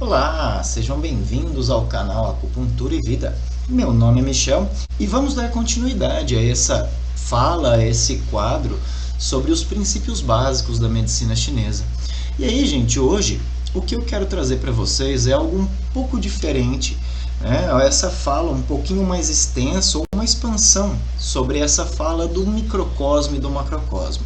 Olá, sejam bem-vindos ao canal Acupuntura e Vida. Meu nome é Michel e vamos dar continuidade a essa fala, a esse quadro sobre os princípios básicos da medicina chinesa. E aí, gente, hoje o que eu quero trazer para vocês é algo um pouco diferente, né? Essa fala um pouquinho mais extensa ou uma expansão sobre essa fala do microcosmo e do macrocosmo.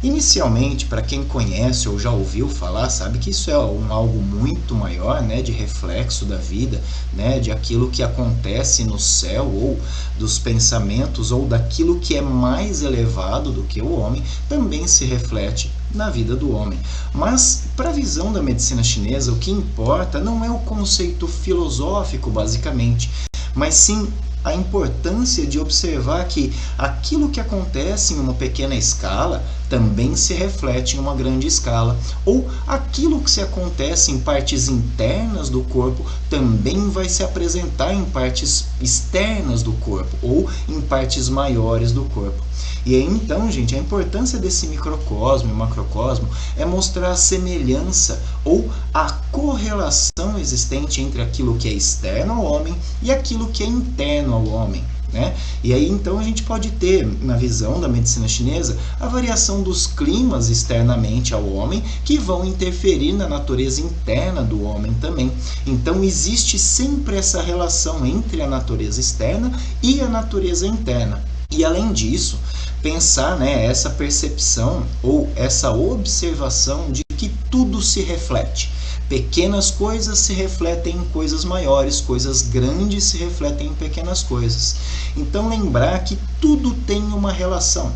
Inicialmente, para quem conhece ou já ouviu falar, sabe que isso é algo muito maior, né, de reflexo da vida, né, de aquilo que acontece no céu ou dos pensamentos ou daquilo que é mais elevado do que o homem, também se reflete na vida do homem. Mas, para a visão da medicina chinesa, o que importa não é o conceito filosófico, basicamente, mas sim a importância de observar que aquilo que acontece em uma pequena escala também se reflete em uma grande escala, ou aquilo que se acontece em partes internas do corpo também vai se apresentar em partes externas do corpo, ou em partes maiores do corpo. E aí, então, gente, a importância desse microcosmo e macrocosmo é mostrar a semelhança ou a correlação existente entre aquilo que é externo ao homem e aquilo que é interno ao homem, né? E aí, então, a gente pode ter, na visão da medicina chinesa, a variação dos climas externamente ao homem que vão interferir na natureza interna do homem também. Então, existe sempre essa relação entre a natureza externa e a natureza interna. E, além disso, pensar, né, essa percepção ou essa observação de que tudo se reflete. Pequenas coisas se refletem em coisas maiores, coisas grandes se refletem em pequenas coisas. Então, lembrar que tudo tem uma relação.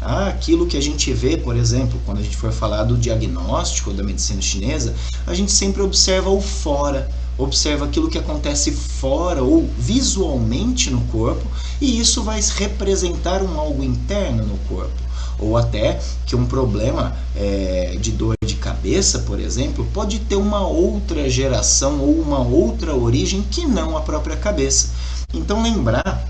Tá? Aquilo que a gente vê, por exemplo, quando a gente for falar do diagnóstico da medicina chinesa, a gente sempre observa o fora, observa aquilo que acontece fora ou visualmente no corpo, e isso vai representar algo interno no corpo. Ou até que um problema de dor de cabeça, por exemplo, pode ter uma outra geração ou uma outra origem que não a própria cabeça. Então, lembrar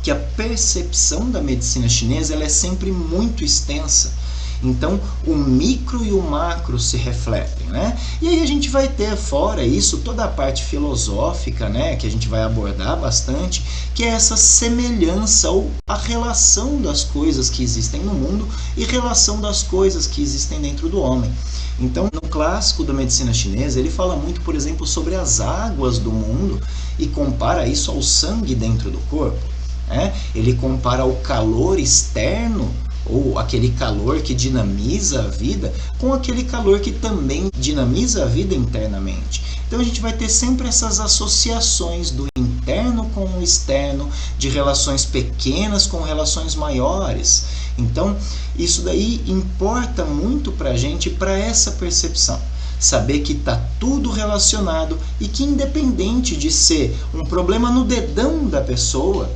que a percepção da medicina chinesa ela é sempre muito extensa. Então, o micro e o macro se refletem, né? E aí a gente vai ter, fora isso, toda a parte filosófica, né, que a gente vai abordar bastante, que é essa semelhança ou a relação das coisas que existem no mundo e relação das coisas que existem dentro do homem. Então, no clássico da medicina chinesa, ele fala muito, por exemplo, sobre as águas do mundo e compara isso ao sangue dentro do corpo, né? Ele compara o calor externo ou aquele calor que dinamiza a vida, com aquele calor que também dinamiza a vida internamente. Então a gente vai ter sempre essas associações do interno com o externo, de relações pequenas com relações maiores. Então isso daí importa muito para a gente, para essa percepção. Saber que está tudo relacionado e que, independente de ser um problema no dedão da pessoa,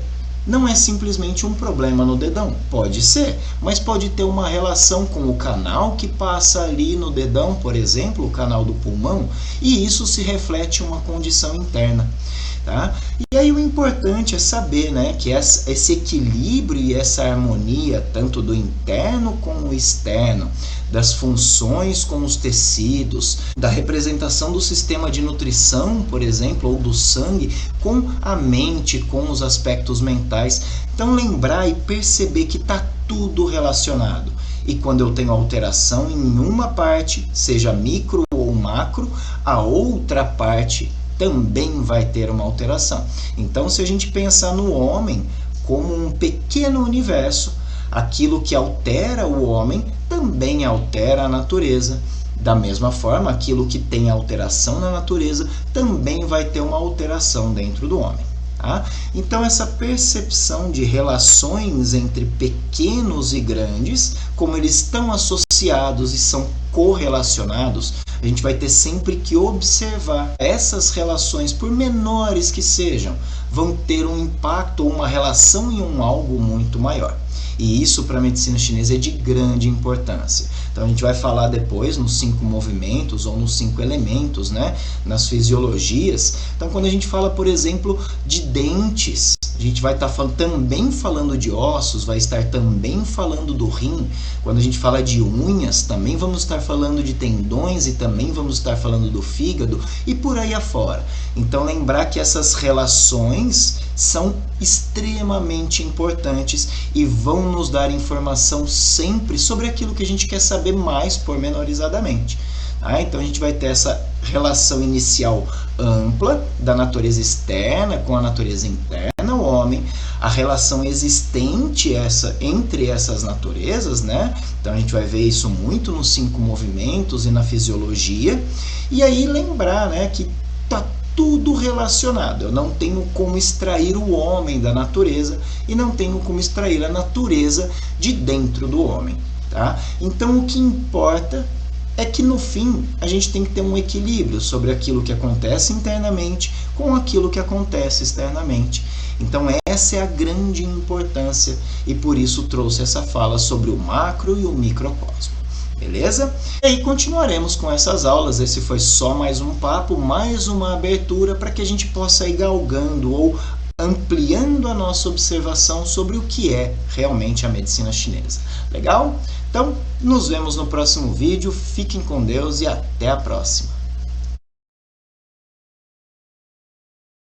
não é simplesmente um problema no dedão, pode ser, mas pode ter uma relação com o canal que passa ali no dedão, por exemplo, o canal do pulmão, e isso se reflete em uma condição interna. Tá? E aí o importante é saber, né, que esse equilíbrio e essa harmonia, tanto do interno com o externo, das funções com os tecidos, da representação do sistema de nutrição, por exemplo, ou do sangue, com a mente, com os aspectos mentais. Então lembrar e perceber que está tudo relacionado. E quando eu tenho alteração em uma parte, seja micro ou macro, a outra parte também vai ter uma alteração. Então, se a gente pensar no homem como um pequeno universo, aquilo que altera o homem também altera a natureza. Da mesma forma, aquilo que tem alteração na natureza também vai ter uma alteração dentro do homem. Tá? Então, essa percepção de relações entre pequenos e grandes, como eles estão associados e são correlacionados, a gente vai ter sempre que observar essas relações, por menores que sejam, vão ter um impacto ou uma relação em algo muito maior. E isso para a medicina chinesa é de grande importância. Então a gente vai falar depois nos 5 movimentos ou nos 5 elementos, né? Nas fisiologias. Então quando a gente fala, por exemplo, de dentes, a gente vai estar também falando de ossos, vai estar também falando do rim. Quando a gente fala de unhas, também vamos estar falando de tendões e também vamos estar falando do fígado e por aí afora. Então lembrar que essas relações são extremamente importantes e vão nos dar informação sempre sobre aquilo que a gente quer saber mais pormenorizadamente. Então a gente vai ter essa relação inicial ampla da natureza externa com a natureza interna, o homem, a relação existente entre essas naturezas, né? Então a gente vai ver isso muito nos 5 movimentos e na fisiologia, e aí lembrar, né, que tá tudo relacionado. Eu não tenho como extrair o homem da natureza e não tenho como extrair a natureza de dentro do homem, tá? Então o que importa é que no fim a gente tem que ter um equilíbrio sobre aquilo que acontece internamente com aquilo que acontece externamente. Então essa é a grande importância e por isso trouxe essa fala sobre o macro e o microcosmo. Beleza? E aí continuaremos com essas aulas. Esse foi só mais um papo, mais uma abertura para que a gente possa ir galgando ou ampliando a nossa observação sobre o que é realmente a medicina chinesa. Legal? Então, nos vemos no próximo vídeo. Fiquem com Deus e até a próxima.